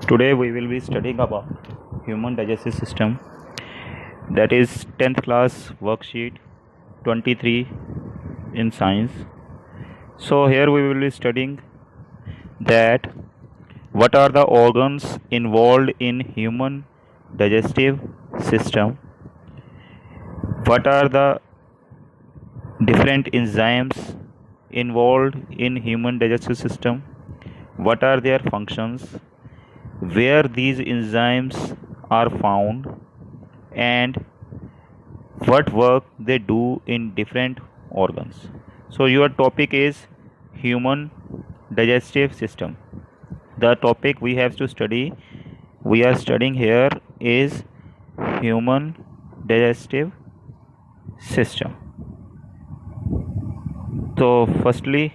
Today we will be studying about human digestive system, that is 10th class worksheet 23 in science. So here we will be studying that what are the organs involved in human digestive system, what are the different enzymes involved in human digestive system, what are their functions, where these enzymes are found, and what work they do in different organs. So your topic is human digestive system. The topic we have to study, we are studying here, is human digestive system. So firstly,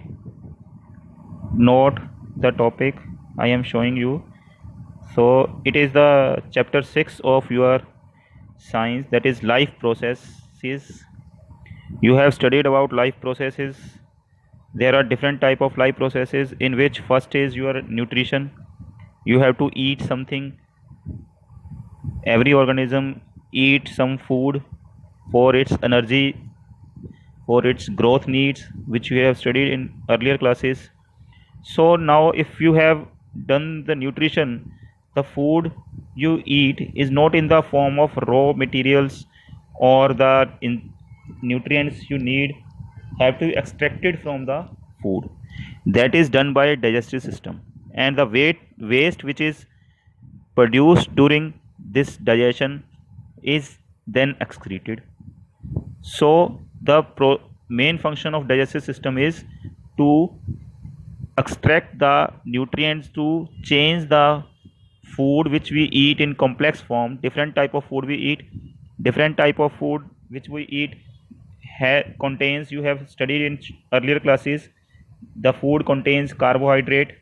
note the topic I am showing you. So it is the chapter 6 of your science, that is life processes. You have studied about life processes. There are different type of life processes, in which first is your nutrition. You have to eat something. Every organism eat some food for its energy, for its growth needs, which we have studied in earlier classes. So now if you have done the nutrition, the food you eat is not in the form of raw materials, or the nutrients you need have to be extracted from the food. That is done by digestive system, and the waste which is produced during this digestion is then excreted. So the main function of digestive system is to extract the nutrients, to change the food which we eat in complex form. Different type of food we eat, different type of food which we eat contains, you have studied in earlier classes, the food contains carbohydrate,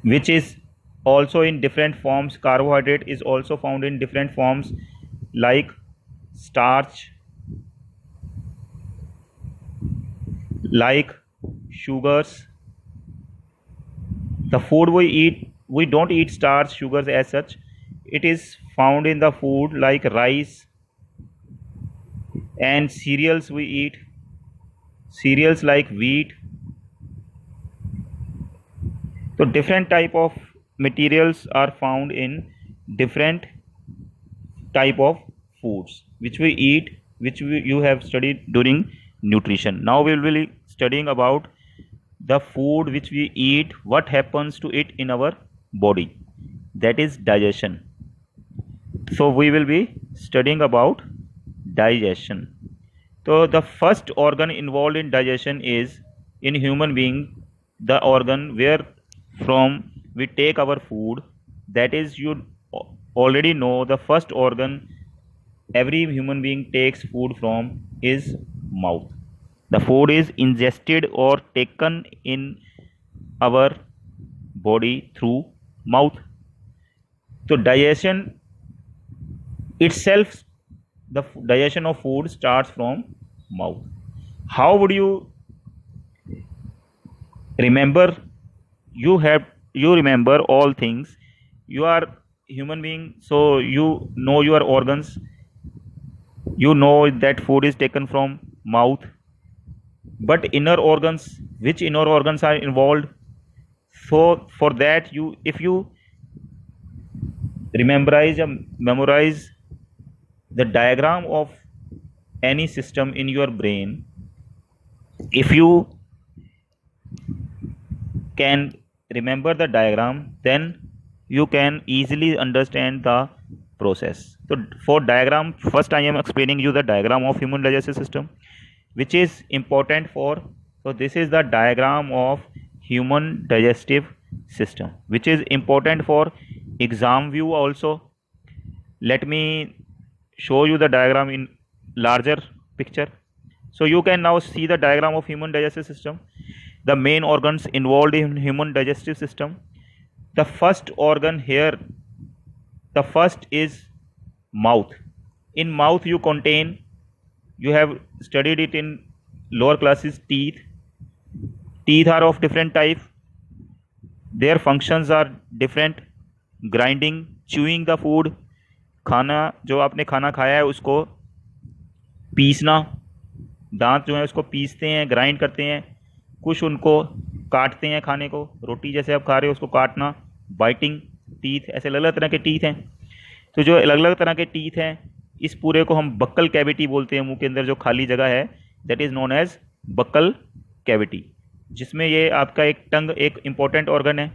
which is also in different forms. Carbohydrate is also found in different forms, like starch, like sugars. The food we eat, we don't eat starch, sugars as such. It is found in the food like rice and cereals. We eat cereals like wheat. So different type of materials are found in different type of foods which we eat, which you have studied during nutrition. Now we will be studying about the food which we eat, what happens to it in our body, that is digestion. So we will be studying about digestion. So the first organ involved in digestion is, in human being, the organ where from we take our food. That is, you already know, the first organ every human being takes food from is mouth. The food is ingested or taken in our body through mouth. So digestion itself, the digestion of food starts from mouth. How would you remember? You remember all things. You are human being, so you know your organs. You know that food is taken from mouth. But inner organs, which inner organs are involved? So for that, you, if you memorize the diagram of any system in your brain, if you can remember the diagram, then you can easily understand the process. So for diagram, first I am explaining you the diagram of human digestive system, which is important for. So this is the diagram of human digestive system, which is important for exam view also. Let me show you the diagram in larger picture. So you can now see the diagram of human digestive system, the main organs involved in human digestive system. The first organ here, the first is mouth. In mouth you contain, you have studied it in lower classes, teeth. Teeth are of different type. There functions are different. Grinding, chewing the food, खाना जो आपने खाना खाया है उसको पीसना, दांत जो है उसको पीसते हैं, ग्राइंड करते हैं। कुछ उनको काटते हैं खाने को, रोटी जैसे आप खा रहे हो उसको काटना। बाइटिंग, टीथ, ऐसे अलग अलग तरह के टीथ हैं। तो जो अलग अलग तरह के टीथ हैं, इस पूरे को हम बक्कल कैविटी बोलते हैं। मुंह के अंदर जो खाली जगह है that is known as buccal cavity, जिसमें ये आपका एक टंग एक इम्पॉर्टेंट ऑर्गन है।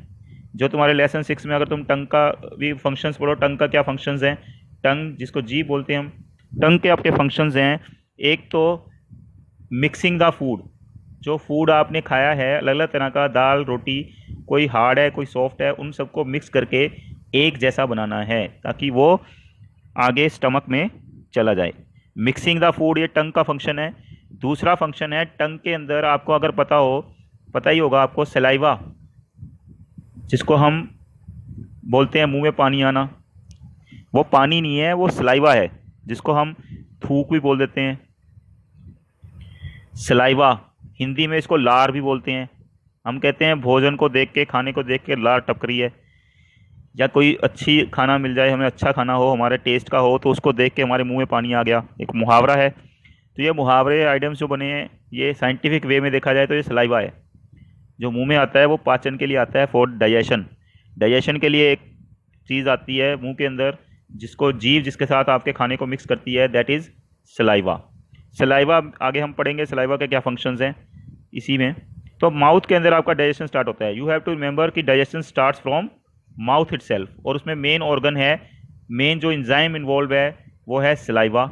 जो तुम्हारे लेसन 6 में अगर तुम टंग का भी फंक्शंस पढ़ो, टंग का क्या फंक्शंस हैं, टंग जिसको जीभ बोलते हैं हम, टंग के आपके फंक्शंस हैं। एक तो मिक्सिंग द फूड, जो फूड आपने खाया है अलग अलग तरह का, दाल रोटी, कोई हार्ड है कोई सॉफ्ट है, उन सबको मिक्स करके एक जैसा बनाना है ताकि वो आगे स्टमक में चला जाए। मिक्सिंग द फूड ये टंग का फंक्शन है। दूसरा फंक्शन है टंग के अंदर, आपको अगर पता ही होगा आपको, सलाइवा, जिसको हम बोलते हैं मुंह में पानी आना, वो पानी नहीं है, वो सलाइवा है, जिसको हम थूक भी बोल देते हैं। सलाइवा, हिंदी में इसको लार भी बोलते हैं। हम कहते हैं भोजन को देख के, खाने को देख के लार टपक रही है, या कोई अच्छी खाना मिल जाए, हमें अच्छा खाना हो, हमारे टेस्ट का हो, तो उसको देख के हमारे मुंह में पानी आ गया, एक मुहावरा है। तो ये मुहावरे आइटम्स जो बने हैं, ये साइंटिफिक वे में देखा जाए तो ये सलाइवा है। जो मुंह में आता है वो पाचन के लिए आता है, फॉर डाइजेशन। डाइजेशन के लिए एक चीज़ आती है मुंह के अंदर, जिसको जीभ जिसके साथ आपके खाने को मिक्स करती है, दैट इज़ सलाइवा। सलाइवा आगे हम पढ़ेंगे सलाइवा के क्या फंक्शंस हैं इसी में। तो माउथ के अंदर आपका डाइजेशन स्टार्ट होता है। यू हैव टू रिमेंबर कि digestion starts from mouth itself, और उसमें मेन ऑर्गन है, मेन जो एंजाइम इन्वॉल्व है वो है सलाइवा।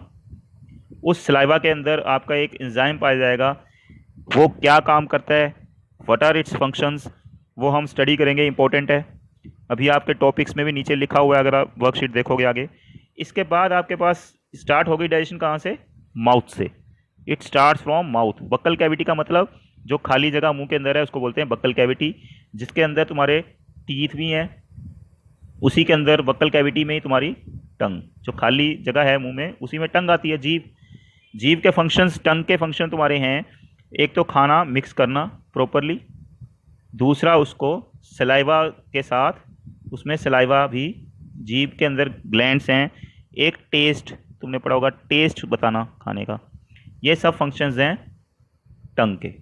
उस सलाइवा के अंदर आपका एक एंजाइम पाया जाएगा, वो क्या काम करता है, व्हाट आर इट्स फंक्शंस, वो हम स्टडी करेंगे, इंपॉर्टेंट है। अभी आपके टॉपिक्स में भी नीचे लिखा हुआ है, अगर आप वर्कशीट देखोगे आगे। इसके बाद आपके पास स्टार्ट हो गई डाइजेशन कहाँ से, माउथ से। It starts from mouth. Buccal cavity का मतलब जो खाली जगह मुंह के अंदर है उसको बोलते हैं बक्कल कैविटी, जिसके अंदर तुम्हारे टीथ भी हैं, उसी के अंदर बक्कल कैविटी में ही तुम्हारी टंग, जो खाली जगह है मुंह में उसी में टंग आती है, जीभ। जीभ के फंक्शंस, टंग के फंक्शन तुम्हारे हैं, एक तो खाना मिक्स करना प्रॉपरली, दूसरा उसको सलाइवा के साथ, उसमें सलाइवा भी, जीभ के अंदर ग्लैंड्स हैं, एक टेस्ट, तुमने पढ़ा होगा टेस्ट बताना खाने का। ये सब फंक्शंस हैं टंग के।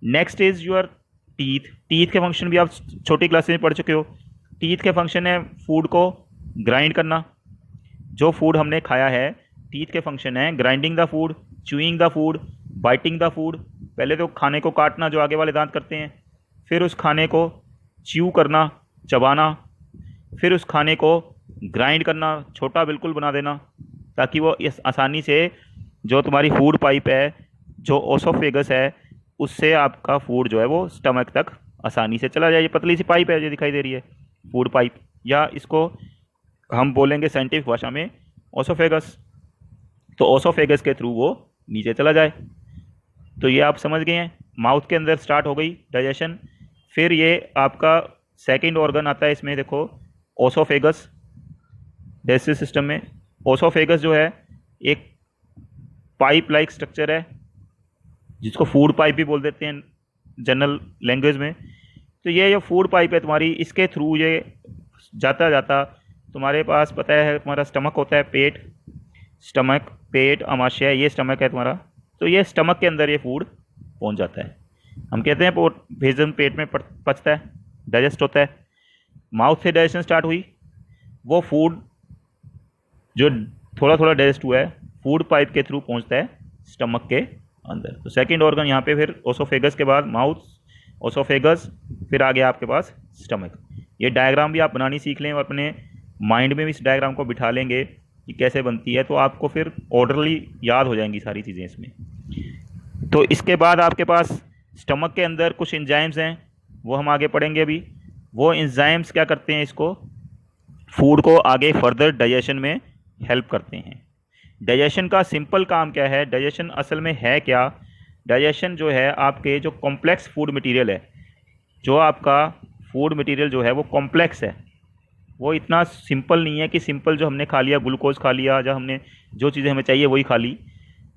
Next is your teeth. Teeth के फंक्शन भी आप छोटी क्लास में पढ़ चुके हो। टीथ के फंक्शन है फूड को ग्राइंड करना, जो फूड हमने खाया है। टीथ के फंक्शन है grinding the food, chewing the food, biting the food. पहले तो खाने को काटना, जो आगे वाले दांत करते हैं, फिर उस खाने को च्यू करना, चबाना, फिर उस खाने को ग्राइंड करना, छोटा बिल्कुल बना देना, ताकि वो इस आसानी से जो तुम्हारी फूड पाइप है, जो ओसोफेगस है, उससे आपका फूड जो है वो स्टमक तक आसानी से चला जाए। ये पतली सी पाइप है जो दिखाई दे रही है, फूड पाइप, या इसको हम बोलेंगे साइंटिफिक भाषा में ओसोफेगस। तो ओसोफेगस के थ्रू वो नीचे चला जाए। तो ये आप समझ गए हैं, माउथ के अंदर स्टार्ट हो गई डाइजेशन। फिर ये आपका सेकंड ऑर्गन आता है इसमें, देखो ओसोफेगस। डाइजेस्टिव सिस्टम में ओसोफेगस जो है एक पाइप लाइक स्ट्रक्चर है, जिसको फूड पाइप भी बोल देते हैं जनरल लैंग्वेज में। तो ये जो फूड पाइप है तुम्हारी, इसके थ्रू ये जाता जाता तुम्हारे पास, पता है तुम्हारा स्टमक होता है, पेट, स्टमक, पेट, आमाशय, ये स्टमक है तुम्हारा। तो ये स्टमक के अंदर ये फूड पहुंच जाता है। हम कहते हैं भोजन पेट में पचता है, डाइजेस्ट होता है। माउथ से डाइजेशन स्टार्ट हुई, वो फूड जो थोड़ा थोड़ा डाइजेस्ट हुआ है फूड पाइप के थ्रू पहुंचता है स्टमक के अंदर। तो सेकंड ऑर्गन यहाँ पे, फिर ओसोफेगस के बाद माउथ, ओसोफेगस, फिर आ गया आपके पास स्टमक। ये डायग्राम भी आप बनानी सीख लें और अपने माइंड में भी इस डायग्राम को बिठा लेंगे कि कैसे बनती है, तो आपको फिर ऑर्डरली याद हो जाएंगी सारी चीज़ें इसमें। तो इसके बाद आपके पास स्टमक के अंदर कुछ एंजाइम्स हैं, वो हम आगे पढ़ेंगे अभी। वो एंजाइम्स क्या करते हैं, इसको फूड को आगे फर्दर डाइजेशन में हेल्प करते हैं। डाइजेशन का सिंपल काम क्या है, डाइजेशन असल में है क्या? डाइजेशन जो है आपके जो कॉम्प्लेक्स फूड मटेरियल है, जो आपका फूड मटेरियल जो है वो कॉम्प्लेक्स है, वो इतना सिंपल नहीं है कि सिंपल जो हमने खा लिया, ग्लूकोज खा लिया, जो हमने जो चीज़ें हमें चाहिए वही खा ली।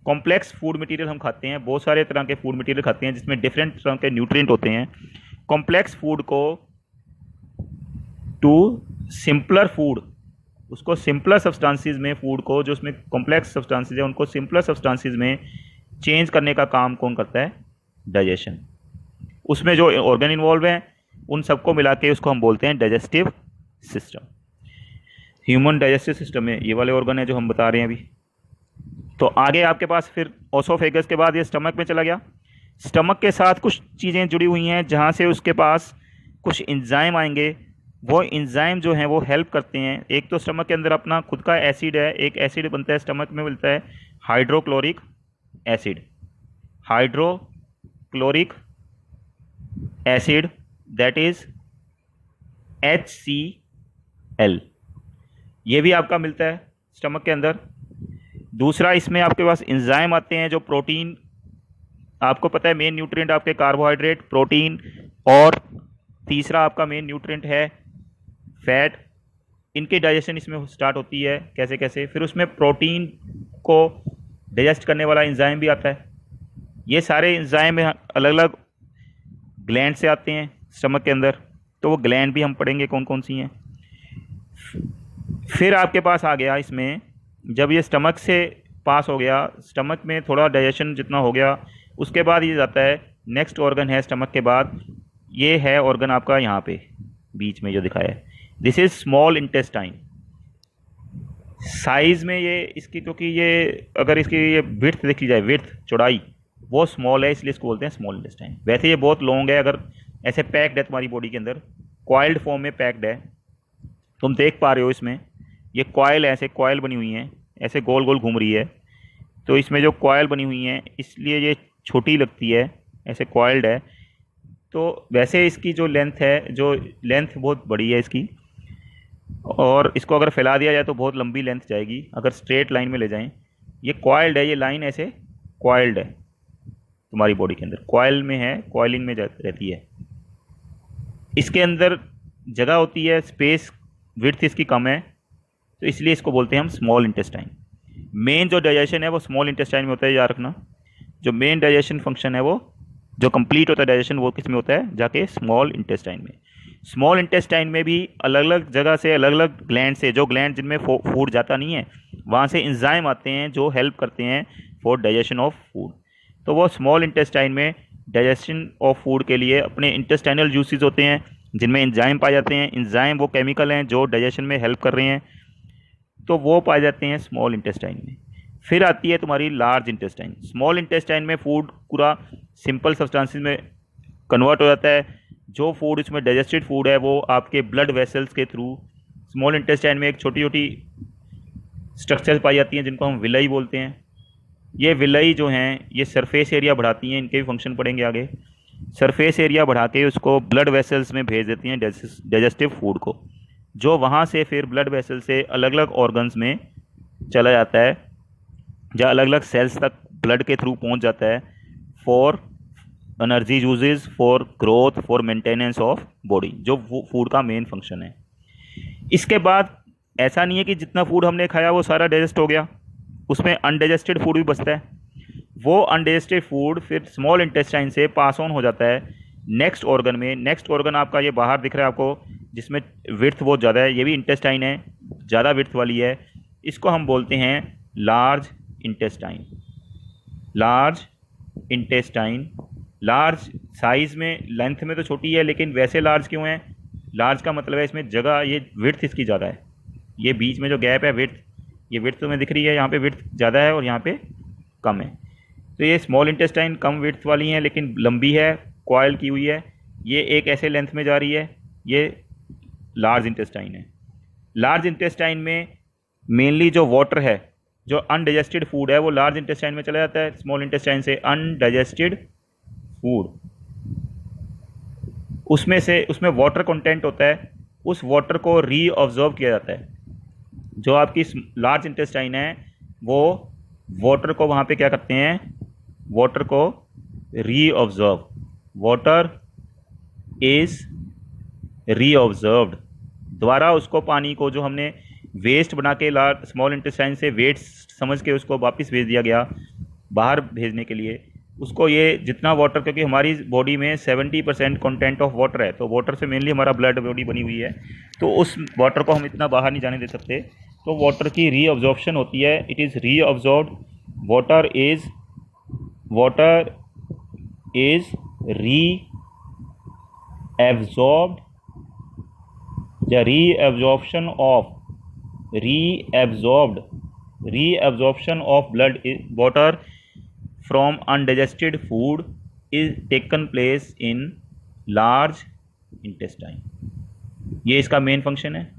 कॉम्प्लेक्स फूड मटेरियल हम खाते हैं, बहुत सारे तरह के फूड मटेरियल खाते हैं जिसमें डिफरेंट तरह के न्यूट्रिएंट होते हैं। कॉम्प्लेक्स फूड को टू सिंपलर फूड, उसको सिंपलर सब्सटेंसेस में, फूड को जो उसमें कॉम्प्लेक्स सब्सटेंसेस है उनको सिंपलर सब्सटेंसेस में चेंज करने का काम कौन करता है? डाइजेशन। उसमें जो ऑर्गन इन्वॉल्व हैं उन सबको मिला के उसको हम बोलते हैं digestive system. Human digestive system में ये वाले ऑर्गन है जो हम बता रहे हैं अभी। तो आगे आपके पास फिर ओसोफेगस के बाद ये स्टमक में चला गया। स्टमक के साथ कुछ चीज़ें जुड़ी हुई हैं जहाँ से उसके पास कुछ एंजाइम आएंगे। वो एंजाइम जो हैं वो हेल्प करते हैं। एक तो स्टमक के अंदर अपना खुद का एसिड है, एक एसिड बनता है स्टमक में, मिलता है hydrochloric acid. Hydrochloric acid that is HCl, ये भी आपका मिलता है स्टमक के अंदर। दूसरा, इसमें आपके पास एंजाइम आते हैं जो प्रोटीन, आपको पता है मेन न्यूट्रिएंट आपके कार्बोहाइड्रेट, प्रोटीन, और तीसरा आपका मेन न्यूट्रिएंट है फैट। इनकी डाइजेशन इसमें स्टार्ट होती है कैसे कैसे, फिर उसमें प्रोटीन को डाइजेस्ट करने वाला एंजाइम भी आता है। ये सारे एंजाइम अलग अलग ग्लैंड से आते हैं स्टमक के अंदर, तो वो ग्लैंड भी हम पढ़ेंगे कौन कौन सी हैं। फिर आपके पास आ गया इसमें, जब ये स्टमक से पास हो गया, स्टमक में थोड़ा डाइजेशन जितना हो गया, उसके बाद ये जाता है नेक्स्ट ऑर्गन है स्टमक के बाद, ये है ऑर्गन आपका यहाँ पे बीच में जो दिखाया है, this is small intestine. Size में ये इसकी, क्योंकि ये अगर इसकी ये विड्थ देखी जाए, विड्थ चौड़ाई वो स्मॉल है, इसलिए इसको बोलते हैं स्मॉल इंटेस्टाइन। वैसे ये बहुत लॉन्ग है, अगर ऐसे पैक्ड है तुम्हारी बॉडी के अंदर, कॉइल्ड फॉर्म में पैक्ड है। तुम देख पा रहे हो इसमें ये कॉइल, ऐसे कॉइल बनी हुई हैं, ऐसे गोल गोल घूम रही है। तो इसमें जो कॉइल बनी हुई हैं इसलिए ये छोटी लगती है, ऐसे कॉइल्ड है। तो वैसे इसकी जो लेंथ है, जो लेंथ बहुत बड़ी है इसकी, और इसको अगर फैला दिया जाए तो बहुत लंबी लेंथ जाएगी अगर स्ट्रेट लाइन में ले जाएं। ये कॉइल्ड है, ये लाइन ऐसे कॉइल्ड है तुम्हारी बॉडी के अंदर, कॉइल में है, कॉइलिंग में रहती है। इसके अंदर जगह होती है, स्पेस, विड्थ इसकी कम है, तो इसलिए इसको बोलते हैं हम स्मॉल इंटेस्टाइन। मेन जो डाइजेशन है वो स्मॉल इंटेस्टाइन में होता है, याद रखना। जो मेन डाइजेशन फंक्शन है वो जो कंप्लीट होता है डाइजेशन, वो किस में होता है? जाके स्मॉल इंटेस्टाइन में। स्मॉल इंटेस्टाइन में भी अलग अलग जगह से, अलग अलग ग्लैंड से, जो ग्लैंड जिनमें फूड जाता नहीं है वहाँ से एंजाइम आते हैं जो हेल्प करते हैं फॉर डाइजेशन ऑफ फूड। तो वो स्मॉल इंटेस्टाइन में डाइजेशन ऑफ फूड के लिए अपने इंटेस्टाइनल जूसेस होते हैं जिनमें एंजाइम पाए जाते हैं। एंजाइम वो केमिकल हैं जो डाइजेशन में हेल्प कर रहे हैं, तो वो पाए जाते हैं स्मॉल इंटेस्टाइन में। फिर आती है तुम्हारी लार्ज इंटेस्टाइन। स्मॉल इंटेस्टाइन में फूड पूरा सिंपल सब्सटेंसेस में कन्वर्ट हो जाता है। जो फूड इसमें डाइजेस्टेड फूड है वो आपके ब्लड वेसल्स के थ्रू स्मॉल इंटेस्टाइन में एक छोटी छोटी स्ट्रक्चर्स पाई जाती हैं जिनको हम विलाई बोलते हैं। ये विलाई जो हैं ये सरफेस एरिया बढ़ाती हैं, इनके भी फंक्शन पड़ेंगे आगे। सरफेस एरिया बढ़ा के उसको ब्लड वेसल्स में भेज देती हैं डाइजेस्टिव फूड को, जो वहाँ से फिर ब्लड वेसल से अलग अलग ऑर्गन्स में चला जाता है, या अलग अलग सेल्स तक ब्लड के थ्रू पहुँच जाता है for energy uses, for growth, for maintenance of body, जो फूड का मेन फंक्शन है। इसके बाद ऐसा नहीं है कि जितना फूड हमने खाया वो सारा डाइजेस्ट हो गया, उसमें अनडाइजेस्टेड फूड भी बचता है। वो अनडाइजेस्टेड फूड फिर स्मॉल इंटेस्टाइन से पास ऑन हो जाता है नेक्स्ट ऑर्गन में। नेक्स्ट ऑर्गन आपका ये बाहर दिख रहा है आपको, जिसमें विड्थ बहुत ज़्यादा है, ये भी इंटेस्टाइन है, ज़्यादा विड्थ वाली है। इसको हम बोलते हैं large intestine. Large intestine, large size में, लेंथ में तो छोटी है, लेकिन वैसे लार्ज क्यों है? लार्ज का मतलब है इसमें जगह, ये विड्थ इसकी ज़्यादा है। ये बीच में जो गैप है विड्थ, ये विड्थ तुम्हें दिख रही है, यहाँ पे विड्थ ज़्यादा है और यहाँ पे कम है। तो ये स्मॉल इंटेस्टाइन कम विड्थ वाली हैं लेकिन लंबी है, कॉइल की हुई है, ये एक ऐसे लेंथ में जा रही है, ये लार्ज इंटेस्टाइन है। लार्ज इंटेस्टाइन में मेनली जो वाटर है, जो अनडाइजेस्टेड फूड है, वो लार्ज इंटेस्टाइन में चला जाता है स्मॉल इंटेस्टाइन से। अनडाइजेस्टेड फूड, उसमें वाटर कंटेंट होता है, उस वाटर को रीअब्जॉर्ब किया जाता है। जो आपकी लार्ज इंटेस्टाइन है वो वाटर को वहाँ पे क्या करते हैं? वाटर को रीअब्जॉर्ब, वाटर इज रीअब्जॉर्ब्ड, द्वारा उसको पानी को जो हमने वेस्ट बना के स्मॉल इंटेस्टाइन से वेस्ट समझ के उसको वापस भेज दिया गया बाहर भेजने के लिए, उसको ये जितना वाटर, क्योंकि हमारी बॉडी में 70% कंटेंट ऑफ वाटर है, तो वाटर से मेनली हमारा ब्लड बॉडी बनी हुई है, तो उस वाटर को हम इतना बाहर नहीं जाने दे सकते। तो वाटर की रीअब्जॉर्प्शन होती है, it is reabsorbed, water is reabsorbed, the reabsorption of blood water from undigested food is taken place in large intestine। ये इसका मेन फंक्शन है।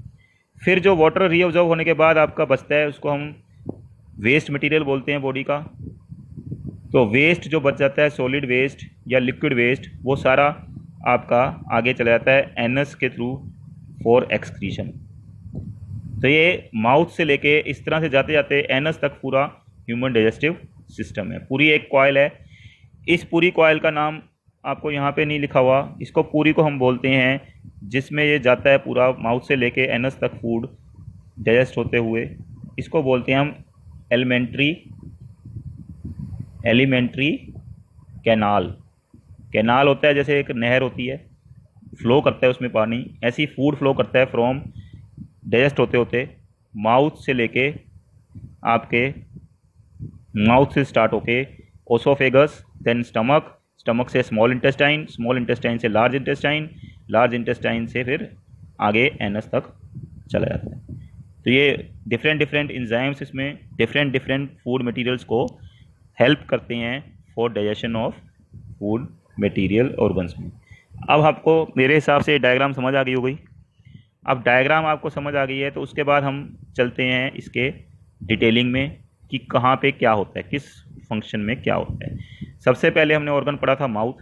फिर जो वाटर रीअब्जॉर्ब होने के बाद आपका बचता है उसको हम वेस्ट मटेरियल बोलते हैं बॉडी का। तो वेस्ट जो बच जाता है, सॉलिड वेस्ट या लिक्विड वेस्ट, वो सारा आपका आगे चला जाता है एनस के थ्रू फॉर एक्सक्रीशन। तो ये माउथ से लेके इस तरह से जाते जाते एनस तक पूरा ह्यूमन डाइजेस्टिव सिस्टम है, पूरी एक कॉइल है। इस पूरी कॉइल का नाम आपको यहाँ पे नहीं लिखा हुआ, इसको पूरी को हम बोलते हैं जिसमें ये जाता है पूरा माउथ से लेके एनस तक फूड डाइजेस्ट होते हुए, इसको बोलते हैं हम एलिमेंट्री कैनाल। कैनाल होता है जैसे एक नहर होती है, फ्लो करता है उसमें पानी, ऐसी फूड फ्लो करता है फ्रॉम डाइजेस्ट होते होते माउथ से लेके आपके माउथ से स्टार्ट होके ओसोफेगस, देन स्टमक, स्टमक से स्मॉल इंटेस्टाइन, स्मॉल इंटेस्टाइन से लार्ज इंटेस्टाइन, लार्ज इंटेस्टाइन से फिर आगे एनस तक चला जाता है। तो ये डिफरेंट इंजाइम्स इसमें डिफरेंट फूड मटेरियल्स को हेल्प करते हैं for digestion of food material organs में। अब आपको मेरे हिसाब से डायग्राम समझ आ गई हो गई। अब डायग्राम आपको समझ आ गई है तो उसके बाद हम चलते हैं इसके डिटेलिंग में कि कहाँ पे क्या होता है, किस फंक्शन में क्या होता है। सबसे पहले हमने ऑर्गन पढ़ा था माउथ।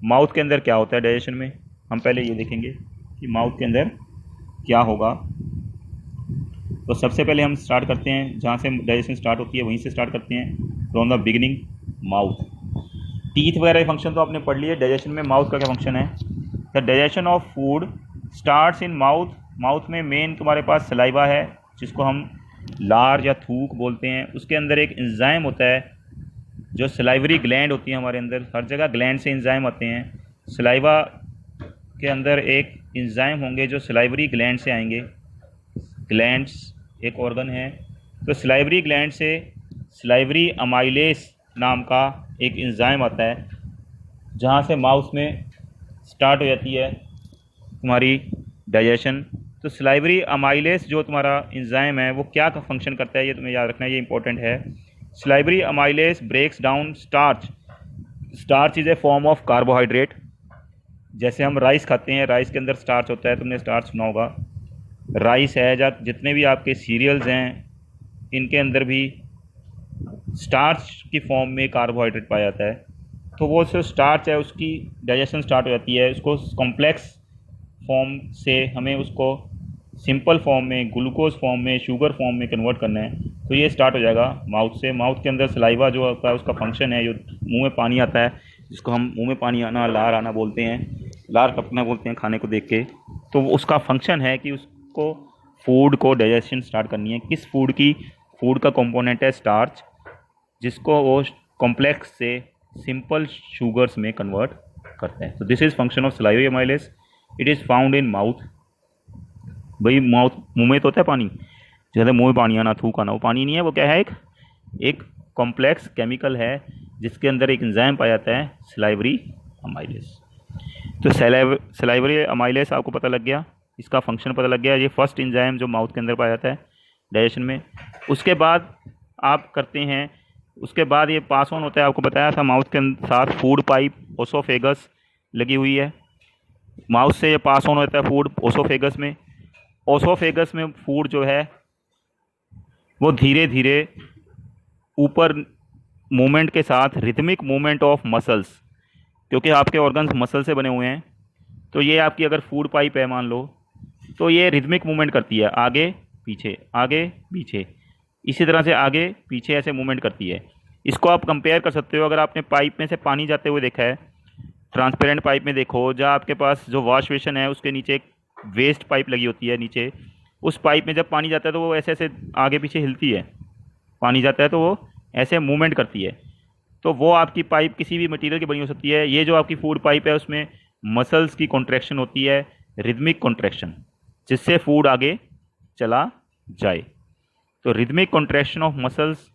माउथ के अंदर क्या होता है डाइजेशन में, हम पहले ये देखेंगे कि माउथ के अंदर क्या होगा। तो सबसे पहले हम स्टार्ट करते हैं जहाँ से डाइजेशन स्टार्ट होती है वहीं से स्टार्ट करते हैं, from the beginning mouth. Teeth वगैरह के फंक्शन तो आपने पढ़ लिए, डाइजेशन में माउथ का क्या फंक्शन है। The digestion of food starts in mouth. Mouth में मेन तुम्हारे पास सलाइवा है जिसको हम लार या थूक बोलते हैं। उसके अंदर एक एंजाइम होता है जो सलाइवरी ग्लैंड होती है हमारे अंदर, हर जगह ग्लैंड से एंजाइम आते हैं। सलाइवा के अंदर एक एंजाइम होंगे जो सलाइवरी ग्लैंड से आएंगे। ग्लैंड्स एक ऑर्गन है, तो सलाइवरी ग्लैंड से सलाइवरी अमाइलेस नाम का एक एंजाइम आता है जहाँ से माउथ में स्टार्ट हो जाती है तुम्हारी डाइजेशन। तो सलाइवरी अमाइलेस जो तुम्हारा एंजाइम है वो क्या का फंक्शन करता है ये तुम्हें याद रखना है, ये इंपॉर्टेंट है। Salivary amylase breaks down starch. Starch is a form of carbohydrate. जैसे हम राइस खाते हैं, राइस के अंदर स्टार्च होता है, तुमने स्टार्च सुना होगा। राइस है या जितने भी आपके सीरियल्स हैं इनके अंदर भी स्टार्च की फॉर्म में कार्बोहाइड्रेट पाया जाता है। तो वो जो स्टार्च है उसकी डाइजेशन स्टार्ट हो जाती है, उसको कॉम्प्लेक्स फॉर्म से हमें उसको सिंपल फॉर्म में, ग्लूकोज फॉर्म में, शुगर फॉर्म में कन्वर्ट करना है। तो ये स्टार्ट हो जाएगा माउथ से। माउथ के अंदर सलाइवा जो होता है उसका फंक्शन है, जो मुंह में पानी आता है जिसको हम मुंह में पानी आना, लार आना बोलते हैं, लार टपकना बोलते हैं खाने को देख के। तो उसका फंक्शन है कि उसको फूड को डाइजेशन स्टार्ट करनी है। किस फूड की, फूड का कंपोनेंट है स्टार्च, जिसको वो कॉम्प्लेक्स से सिंपल शुगर्स में कन्वर्ट करते हैं। तो this is function of salivary amylase. It is found in mouth. भाई माउथ, मुंह में तो होता है पानी, जैसे मुंह में पानी आना, थूक आना, वो पानी नहीं है, वो क्या है, एक कॉम्प्लेक्स केमिकल है जिसके अंदर एक एंजाइम पाया जाता है सलाइवरी अमाइलेस। तो सलाइवरी अमाइलेस आपको पता लग गया, इसका फंक्शन पता लग गया। ये फर्स्ट एंजाइम जो माउथ के अंदर पाया जाता है डाइजेशन में। उसके बाद आप करते हैं, उसके बाद ये पास ऑन होता है, आपको बताया था माउथ के साथ फूड पाइप ओसोफेगस लगी हुई है। माउथ से ये पास ऑन होता है फूड ओसोफेगस में। ओसोफेगस में फूड जो है वो धीरे धीरे ऊपर मूवमेंट के साथ, रिथमिक मूवमेंट ऑफ मसल्स, क्योंकि आपके ऑर्गन्स मसल से बने हुए हैं, तो ये आपकी अगर फूड पाइप है मान लो, तो ये रिथमिक मूवमेंट करती है, आगे पीछे आगे पीछे, इसी तरह से आगे पीछे ऐसे मूवमेंट करती है। इसको आप कंपेयर कर सकते हो, अगर आपने पाइप में से पानी जाते हुए देखा है, ट्रांसपेरेंट पाइप में देखो, जहाँ आपके पास जो वॉश बेसिन है उसके नीचे एक वेस्ट पाइप लगी होती है नीचे, उस पाइप में जब पानी जाता है तो वो ऐसे ऐसे आगे पीछे हिलती है, पानी जाता है तो वो ऐसे मूवमेंट करती है। तो वो आपकी पाइप किसी भी मटेरियल की बनी हो सकती है। ये जो आपकी फूड पाइप है उसमें मसल्स की कॉन्ट्रैक्शन होती है, रिदमिक कॉन्ट्रैक्शन, जिससे फूड आगे चला जाए। तो रिदमिक कॉन्ट्रैक्शन ऑफ मसल्स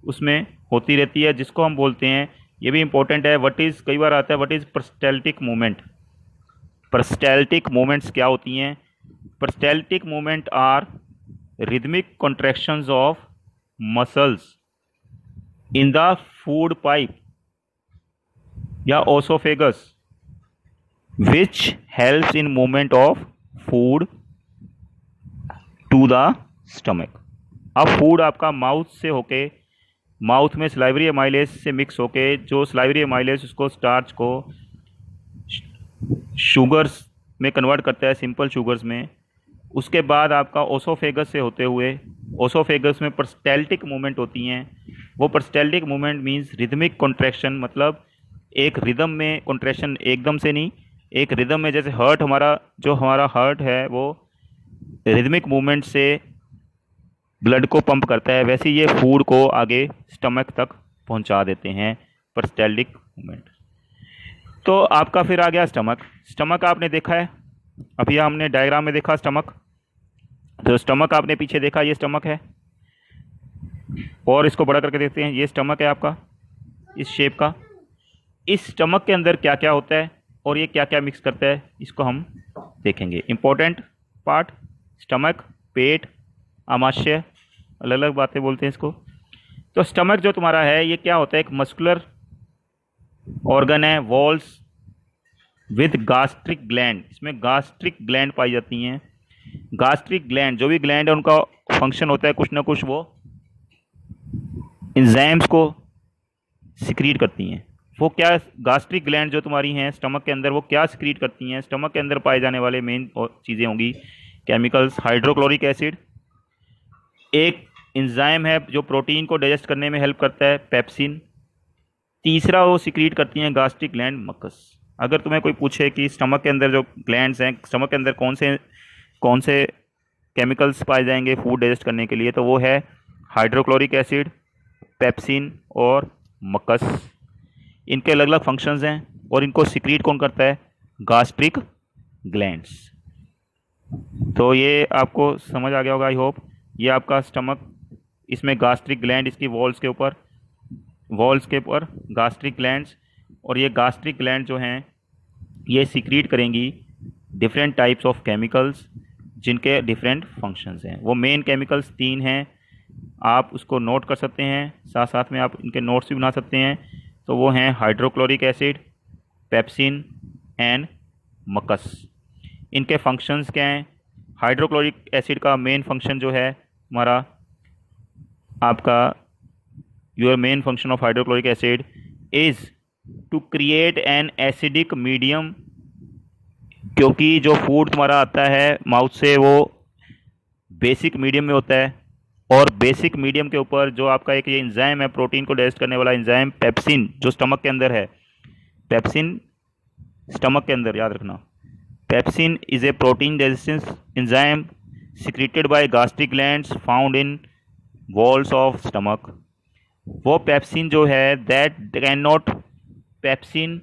उसमें होती रहती है, जिसको हम बोलते हैं, ये भी इंपॉर्टेंट है, व्हाट इज़, कई बार आता है what is peristaltic movement. Peristaltic movements क्या होती हैं? Peristaltic movement are rhythmic contractions of muscles in the food pipe या oesophagus which helps in movement of food to the stomach। अब फूड आपका माउथ से होके, माउथ में सलाइवरी एमाइलेज से मिक्स होके, जो सलाइवरी एमाइलेज उसको स्टार्च को शुगर्स में कन्वर्ट करता है, सिंपल शुगर्स में। उसके बाद आपका ओसोफेगस से होते हुए, ओसोफेगस में पेरिस्टाल्टिक मूवमेंट होती हैं। वो peristaltic movement means rhythmic contraction, मतलब एक रिदम में कॉन्ट्रैक्शन, एकदम से नहीं, एक रिदम में। जैसे हार्ट, हमारा जो हमारा हार्ट है वो रिदमिक मूवमेंट से ब्लड को पंप करता है, वैसे ये फूड को आगे स्टमक तक पहुंचा देते हैं, पेरिस्टाल्टिक मूवमेंट। तो आपका फिर आ गया स्टमक। स्टमक आपने देखा है, अभी हमने डायग्राम में देखा स्टमक। तो स्टमक आपने पीछे देखा, ये स्टमक है, और इसको बड़ा करके देखते हैं, ये स्टमक है आपका इस शेप का। इस स्टमक के अंदर क्या क्या होता है और ये क्या क्या मिक्स करता है, इसको हम देखेंगे। इंपॉर्टेंट पार्ट, स्टमक, पेट, आमाशय, अलग अलग बातें बोलते हैं इसको। तो स्टमक जो तुम्हारा है ये क्या होता है? एक मस्कुलर ऑर्गन है, वॉल्स विद गास्ट्रिक ग्लैंड। इसमें गास्ट्रिक ग्लैंड पाई जाती हैं। गास्ट्रिक ग्लैंड, जो भी ग्लैंड है उनका फंक्शन होता है कुछ ना कुछ, वो एंजाइम्स को सिक्रीट करती हैं। वो क्या, गास्ट्रिक ग्लैंड जो तुम्हारी हैं स्टमक के अंदर, वो क्या सिक्रीट करती हैं? स्टमक के अंदर पाए जाने वाले मेन चीज़ें होंगी केमिकल्स, हाइड्रोक्लोरिक एसिड, एक एंजाइम है जो प्रोटीन को डाइजेस्ट करने में हेल्प करता है, पेप्सिन। तीसरा वो सिक्रीट करती हैं गास्ट्रिक ग्लैंड मकस। अगर तुम्हें कोई पूछे कि स्टमक के अंदर जो ग्लैंड्स हैं, स्टमक के अंदर कौन से केमिकल्स पाए जाएंगे फूड डाइजेस्ट करने के लिए, तो वो है हाइड्रोक्लोरिक एसिड, पेप्सिन और मकस। इनके अलग अलग फंक्शंस हैं और इनको सिक्रीट कौन करता है? Gastric glands. तो ये आपको समझ आ गया होगा, आई होप। ये आपका स्टमक, इसमें गास्ट्रिक ग्लैंड, इसकी वॉल्स के ऊपर गास्ट्रिक ग्लैंड्स, और ये गास्ट्रिक ग्लैंड जो हैं ये सिक्रीट करेंगी डिफरेंट टाइप्स ऑफ केमिकल्स जिनके डिफरेंट फंक्शंस हैं। वो मेन केमिकल्स 3 हैं, आप उसको नोट कर सकते हैं, साथ साथ में आप इनके नोट्स भी बना सकते हैं। तो वो हैं hydrochloric acid, pepsin and mucus. इनके फंक्शंस क्या हैं? हाइड्रोक्लोरिक एसिड का मेन फंक्शन जो है हमारा, आपका your main function of hydrochloric acid is to create an acidic medium, क्योंकि जो फूड तुम्हारा आता है माउथ से वो बेसिक मीडियम में होता है, और बेसिक मीडियम के ऊपर जो आपका एक ये एंजाइम है प्रोटीन को डाइजेस्ट करने वाला एंजाइम पेप्सिन, जो स्टमक के अंदर है, पेप्सिन स्टमक के अंदर, याद रखना, pepsin is a protein digestants enzyme secreted by gastric glands found in walls of stomach. वो पेप्सिन जो है pepsin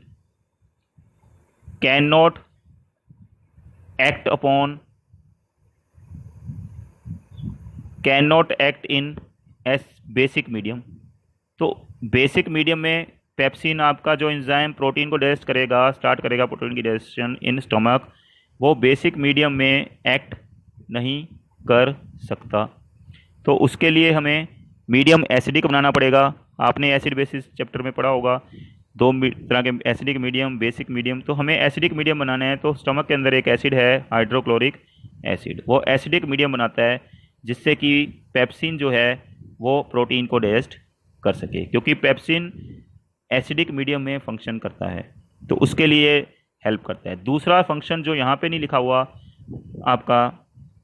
can not act upon, can not act in as basic medium. तो बेसिक मीडियम में pepsin आपका जो enzyme protein को digest करेगा, start करेगा प्रोटीन की डाइजेशन इन स्टमक, वो बेसिक मीडियम में एक्ट नहीं कर सकता। तो उसके लिए हमें मीडियम एसिडिक बनाना पड़ेगा। आपने एसिड बेसिस चैप्टर में पढ़ा होगा, 2 तरह के एसिडिक मीडियम, बेसिक मीडियम। तो हमें एसिडिक मीडियम बनाना है, तो स्टमक के अंदर एक एसिड है हाइड्रोक्लोरिक एसिड, वो एसिडिक मीडियम बनाता है जिससे कि पेप्सिन जो है वो प्रोटीन को डाइजेस्ट कर सके, क्योंकि पेप्सिन एसिडिक मीडियम में फंक्शन करता है, तो उसके लिए हेल्प करता है। दूसरा फंक्शन जो यहाँ पे नहीं लिखा हुआ आपका,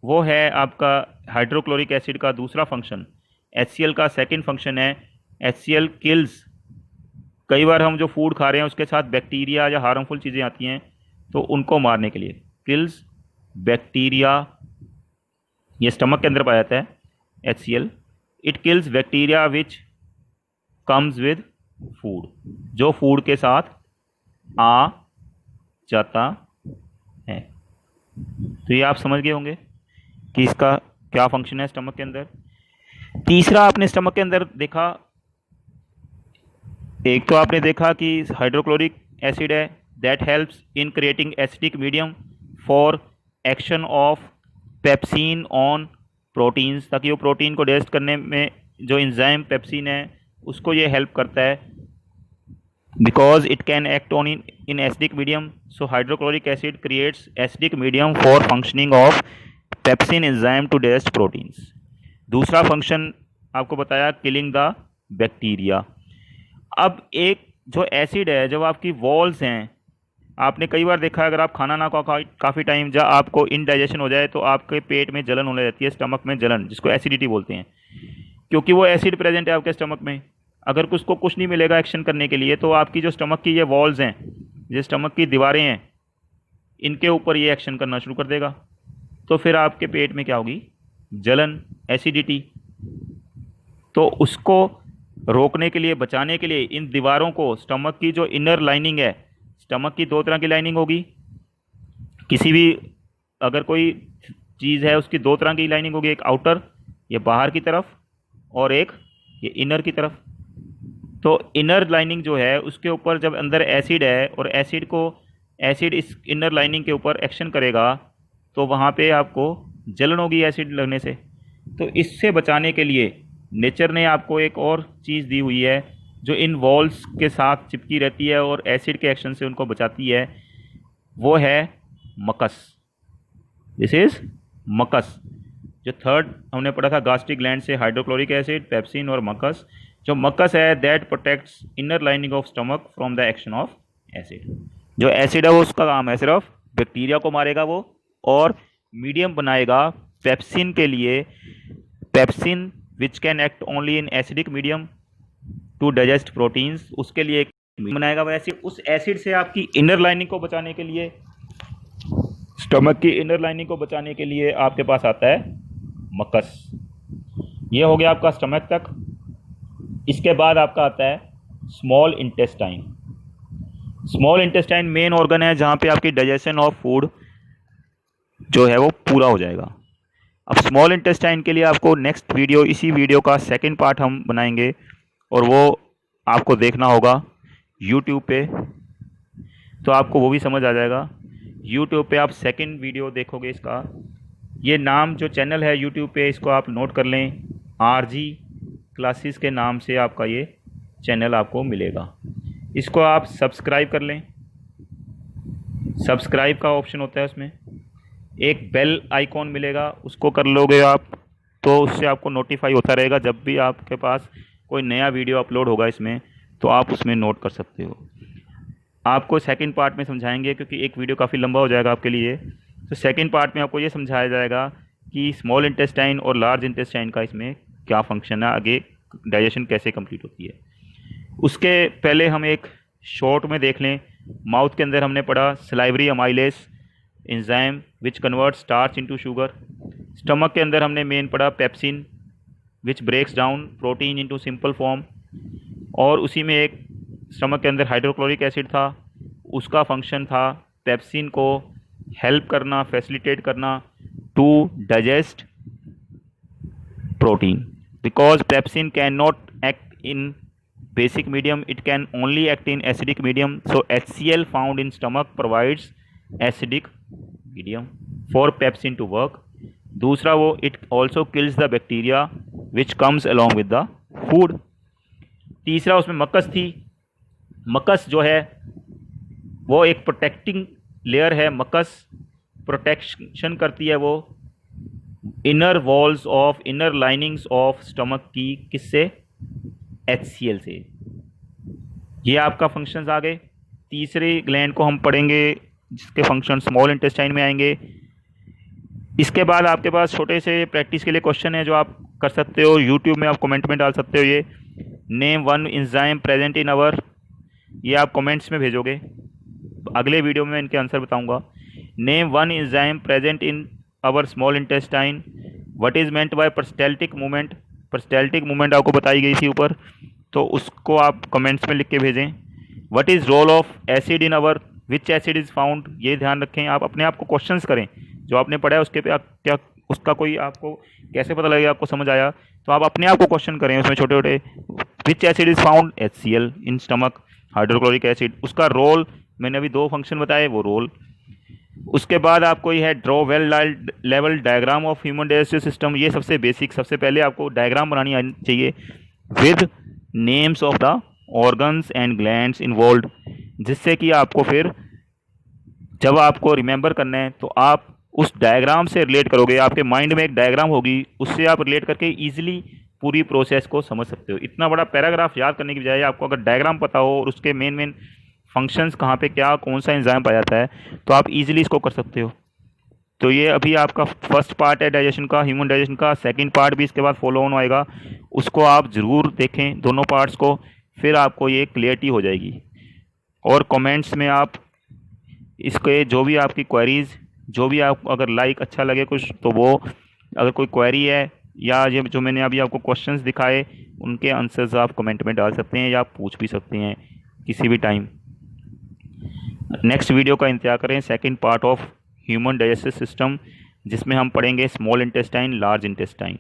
वो है आपका हाइड्रोक्लोरिक एसिड का दूसरा फंक्शन। HCl का सेकंड फंक्शन है, HCl किल्स। कई बार हम जो फूड खा रहे हैं उसके साथ बैक्टीरिया या हार्मफुल चीज़ें आती हैं, तो उनको मारने के लिए किल्स बैक्टीरिया, ये स्टमक के अंदर पाया जाता है HCl। It kills bacteria which comes with food, जो फूड के साथ आ जाता है। तो ये आप समझ गए होंगे कि इसका क्या फंक्शन है स्टमक के अंदर। तीसरा आपने स्टमक के अंदर देखा, एक तो आपने देखा कि हाइड्रोक्लोरिक एसिड है that helps in creating acidic medium for action of pepsin on proteins, ताकि वो प्रोटीन को डाइजेस्ट करने में जो एंजाइम पेप्सिन है उसको ये हेल्प करता है, because it can act on in acidic medium. So hydrochloric acid creates acidic medium for functioning of pepsin enzyme to digest proteins. दूसरा फंक्शन आपको बताया किलिंग द बैक्टीरिया। अब एक जो एसिड है, जब आपकी वॉल्स हैं, आपने कई बार देखा है अगर आप खाना ना खाओ काफ़ी टाइम, जब आपको इनडाइजेशन हो जाए तो आपके पेट में जलन होने लगती है, स्टमक में जलन, जिसको एसिडिटी बोलते हैं, क्योंकि वो एसिड प्रेजेंट है आपके स्टमक में। अगर उसको कुछ नहीं मिलेगा एक्शन करने के लिए तो आपकी जो स्टमक की ये वॉल्स हैं, ये स्टमक की दीवारें हैं, इनके ऊपर ये एक्शन करना शुरू कर देगा, तो फिर आपके पेट में क्या होगी, जलन, एसिडिटी। तो उसको रोकने के लिए, बचाने के लिए इन दीवारों को, स्टमक की जो इनर लाइनिंग है, स्टमक की दो तरह की लाइनिंग होगी, किसी भी अगर कोई चीज़ है उसकी दो तरह की लाइनिंग होगी, एक आउटर, ये बाहर की तरफ, और एक ये इनर की तरफ। तो इनर लाइनिंग जो है उसके ऊपर जब अंदर एसिड है और एसिड इस इनर लाइनिंग के ऊपर एक्शन करेगा तो वहाँ पे आपको जलन होगी एसिड लगने से। तो इससे बचाने के लिए नेचर ने आपको एक और चीज़ दी हुई है जो इन वॉल्स के साथ चिपकी रहती है और एसिड के एक्शन से उनको बचाती है, वो है मकस। This is मकस। जो थर्ड हमने पढ़ा था गास्ट्रिक ग्लैंड से हाइड्रोक्लोरिक एसिड, पेप्सिन और मकस। जो मकस है that protects inner lining of stomach from the action of acid. जो एसिड है वो उसका काम है सिर्फ बैक्टीरिया को मारेगा वो, और मीडियम बनाएगा पेप्सिन के लिए, pepsin which can act only in acidic medium to digest proteins, उसके लिए एक बनाएगा वो एसिड। उस एसिड से आपकी इनर लाइनिंग को बचाने के लिए, स्टमक की इनर लाइनिंग को बचाने के लिए आपके पास आता है मकस। ये हो गया आपका स्टमक तक। इसके बाद आपका आता है small intestine. Small intestine main organ है जहाँ पे आपकी डाइजेशन ऑफ फूड जो है वो पूरा हो जाएगा। अब स्मॉल इंटेस्टाइन के लिए आपको नेक्स्ट वीडियो, इसी वीडियो का सेकंड पार्ट हम बनाएंगे और वो आपको देखना होगा यूट्यूब पे, तो आपको वो भी समझ आ जाएगा। यूट्यूब पे आप सेकंड वीडियो देखोगे इसका, ये नाम जो चैनल है यूट्यूब पे इसको आप नोट कर लें, आरजी क्लासेस के नाम से आपका ये चैनल आपको मिलेगा। इसको आप सब्सक्राइब कर लें। सब्सक्राइब का ऑप्शन होता है उसमें, एक बेल आइकॉन मिलेगा, उसको कर लोगे आप तो उससे आपको नोटिफाई होता रहेगा जब भी आपके पास कोई नया वीडियो अपलोड होगा इसमें, तो आप उसमें नोट कर सकते हो। आपको सेकंड पार्ट में समझाएंगे क्योंकि एक वीडियो काफ़ी लंबा हो जाएगा आपके लिए, तो सेकंड पार्ट में आपको ये समझाया जाएगा कि स्मॉल इंटेस्टाइन और लार्ज इंटेस्टाइन का इसमें क्या फंक्शन है, आगे डाइजेशन कैसे कंप्लीट होती है। उसके पहले हम एक शॉर्ट में देख लें। माउथ के अंदर हमने पढ़ा salivary amylase enzyme which convert starch into sugar. Stomach के अंदर हमने मेन पढ़ा pepsin which breaks down protein into simple form, और उसी में एक स्टमक के अंदर हाइड्रोक्लोरिक एसिड था, उसका फंक्शन था पेप्सिन को हेल्प करना, फैसिलिटेट करना to digest protein, because pepsin can not act in basic medium, it can only act in acidic medium, so HCl found in stomach provides acidic medium for pepsin to work. दूसरा वो it also kills the bacteria which comes along with the food. तीसरा उसमें मकस थी। मकस जो है वो एक protecting layer है, मकस प्रोटेक्शन करती है वो inner walls of, inner linings of stomach की, किससे, HCl से। ये आपका फंक्शंस आ गए। तीसरे ग्लैंड को हम पढ़ेंगे जिसके फंक्शन स्मॉल इंटेस्टाइन में आएंगे। इसके बाद आपके पास छोटे से प्रैक्टिस के लिए क्वेश्चन है जो आप कर सकते हो, यूट्यूब में आप कमेंट में डाल सकते हो। ये name one enzyme present in our, ये आप कमेंट्स में भेजोगे, अगले वीडियो में इनके आंसर बताऊंगा। Name one enzyme present in our small intestine, what is meant by peristaltic movement. Peristaltic movement आपको बताई गई थी ऊपर। तो उसको आप कमेंट्स में लिख के भेजें। What is role of acid in our, which acid is found, ये ध्यान रखें। आप अपने आप को क्वेश्चंस करें, जो आपने पढ़ा है उसके पे आप क्या, उसका कोई आपको कैसे पता लगेगा आपको समझ आया, तो आप अपने आप को क्वेश्चन करें उसमें छोटे छोटे। विच acid is found HCl in stomach, hydrochloric acid, उसका रोल मैंने अभी 2 फंक्शन बताए, वो रोल। उसके बाद आपको ये है draw well level diagram of human digestive system. ये सबसे बेसिक, सबसे पहले आपको डायग्राम बनानी आनी चाहिए with names of the organs and glands involve, जिससे कि आपको फिर जब आपको रिमेंबर करना है तो आप उस डायग्राम से रिलेट करोगे, आपके माइंड में एक डायग्राम होगी, उससे आप रिलेट करके इजीली पूरी प्रोसेस को समझ सकते हो। इतना बड़ा पैराग्राफ याद करने की बजाय आपको अगर डायग्राम पता हो और उसके मेन मेन फंक्शंस कहाँ पे क्या कौन सा एंजाइम पाया जाता है, तो आप इजीली इसको कर सकते हो। तो ये अभी आपका फर्स्ट पार्ट है डाइजेशन का, ह्यूमन डाइजेशन का। सेकंड पार्ट भी इसके बाद फॉलो ऑन आएगा, उसको आप ज़रूर देखें दोनों पार्ट्स को, फिर आपको ये क्लियरिटी हो जाएगी। और कमेंट्स में आप इसके जो भी आपकी क्वेरीज, जो भी आप अगर लाइक अच्छा लगे कुछ, तो वो अगर कोई क्वेरी है या ये जो मैंने अभी आपको क्वेश्चंस दिखाए उनके आंसर्स आप कमेंट में डाल सकते हैं या आप पूछ भी सकते हैं किसी भी टाइम। नेक्स्ट वीडियो का इंतजार करें, second part of human digestive system, जिसमें हम पढ़ेंगे स्मॉल इंटेस्टाइन, लार्ज इंटेस्टाइन।